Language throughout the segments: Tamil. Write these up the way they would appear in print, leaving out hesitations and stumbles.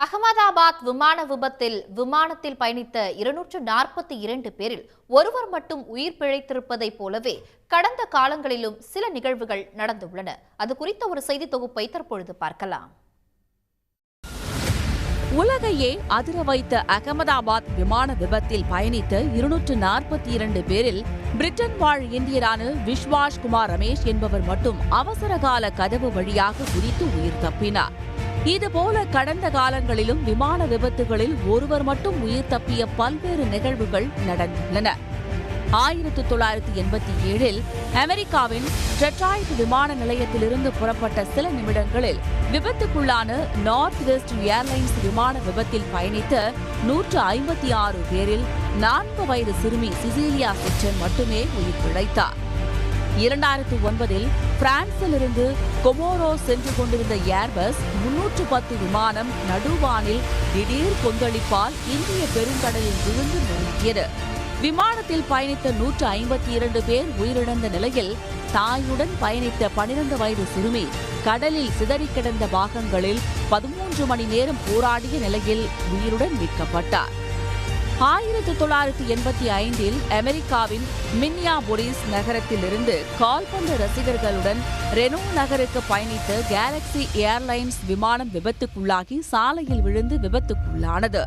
அகமதாபாத் விமான விபத்தில் விமானத்தில் பயணித்த 242 பேரில் ஒருவர் மட்டும் உயிர் பிழைத்திருப்பதைப் போலவே கடந்த காலங்களிலும் சில நிகழ்வுகள் நடந்துள்ளன. அது குறித்த ஒரு செய்தி தொகுப்பை தற்பொழுது பார்க்கலாம். உலகையே அதிர வைத்த அகமதாபாத் விமான விபத்தில் பயணித்த 242 பேரில் பிரிட்டன் வாழ் இந்தியரான விஸ்வாஸ் குமார் ரமேஷ் என்பவர் மட்டும் அவசரகால கதவு வழியாக குதித்து உயிர் தப்பினார். இதுபோல கடந்த காலங்களிலும் விமான விபத்துகளில் ஒருவர் மட்டும் உயிர் தப்பிய பல்வேறு நிகழ்வுகள் நடந்துள்ளன. 1987 அமெரிக்காவின் டெட்ராய்ட் விமான நிலையத்திலிருந்து புறப்பட்ட சில நிமிடங்களில் விபத்துக்குள்ளான நார்த் வெஸ்ட் ஏர்லைன்ஸ் விமான விபத்தில் பயணித்த 156 பேரில் 4 வயது சிறுமி சிசிலியா செச்சன் மட்டுமே உயிர் பிழைத்தார். 2009 பிரான்சிலிருந்து கொமோரோ சென்று கொண்டிருந்த ஏர்பஸ் 310 விமானம் நடுவானில் திடீர் கொந்தளிப்பால் இந்திய பெருங்கடலில் விழுந்து நொறுங்கியது. விமானத்தில் பயணித்த 152 பேர் உயிரிழந்த நிலையில் தாயுடன் பயணித்த 12 வயது சிறுமி கடலில் சிதறி கிடந்த பாகங்களில் 13 மணி நேரம் போராடிய நிலையில் உயிருடன் மீட்கப்பட்டார். 1985 அமெரிக்காவின் மின்னியாபோலிஸ் நகரத்திலிருந்து கால்பந்து ரசிகர்களுடன் ரெனோ நகருக்கு பயணித்த கேலக்சி ஏர்லைன்ஸ் விமானம் விபத்துக்குள்ளாகி சாலையில் விழுந்து விபத்துக்குள்ளானது.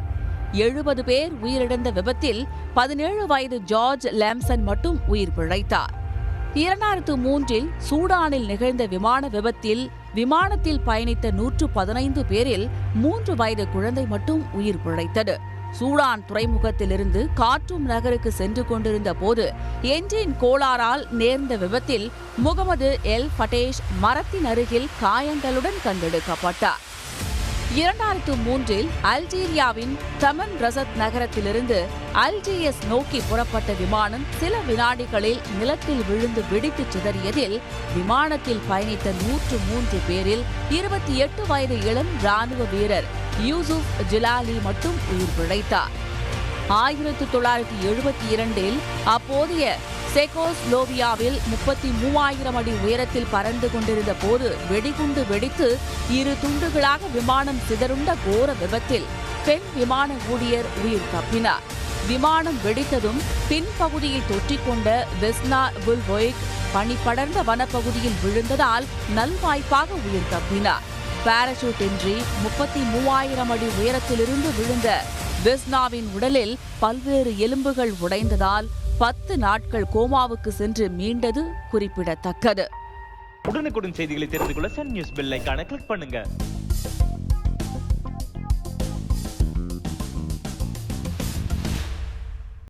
70 பேர் உயிரிழந்த விபத்தில் 17 வயது ஜார்ஜ் லேம்சன் மட்டும் உயிர் பிழைத்தார். 2003 சூடானில் நிகழ்ந்த விமான விபத்தில் விமானத்தில் பயணித்த 115 பேரில் 3 வயது குழந்தை மட்டும் உயிர் பிழைத்தது. சூடான் துறைமுகத்திலிருந்து கார்ட்டூம் நகருக்கு சென்று கொண்டிருந்த போது என்ஜின் கோளாறால் நேர்ந்த விபத்தில் முகமது எல் ஃபட்டேஷ் மரத்தின் அருகில் காயங்களுடன் கண்டெடுக்கப்பட்டார். 2003 அல்ஜீரியாவின் தமன் ரசத் நகரத்திலிருந்து அல்ஜியஸ் நோக்கி புறப்பட்ட விமானம் சில வினாடிகளில் நிலத்தில் விழுந்து வெடித்து சிதறியதில் விமானத்தில் பயணித்த 103 பேரில் 28 வயது இளம் ராணுவ வீரர் யூசுப் ஜிலாலி மட்டும் உயிர் பிழைத்தார். 1972 அப்போதைய செகோஸ்லோவியாவில் 33,000 அடி உயரத்தில் பறந்து கொண்டிருந்த போது வெடிகுண்டு வெடித்து 2 துண்டுகளாக விமானம் சிதறுண்ட கோர விபத்தில் பெண் விமான ஊழியர் உயிர் தப்பினார். விமானம் வெடித்ததும் பின்பகுதியை தொற்றிக்கொண்ட வெஸ்னா புல்வொய்க் பனிப்படர்ந்த வனப்பகுதியில் விழுந்ததால் நல்வாய்ப்பாக உயிர் தப்பினார். பாராசூட் இன்றி 33,000 அடி உயரத்திலிருந்து விழுந்த வெஸ்னாவின் உடலில் பல்வேறு எலும்புகள் உடைந்ததால் 10 நாட்கள் கோமாவுக்கு சென்று மீண்டது குறிப்பிடத்தக்கது. உடனுக்குடன் செய்திகளை தெரிந்து கொள்ள சன் நியூஸ் பெல் ஐகானை கிளிக் பண்ணுங்க.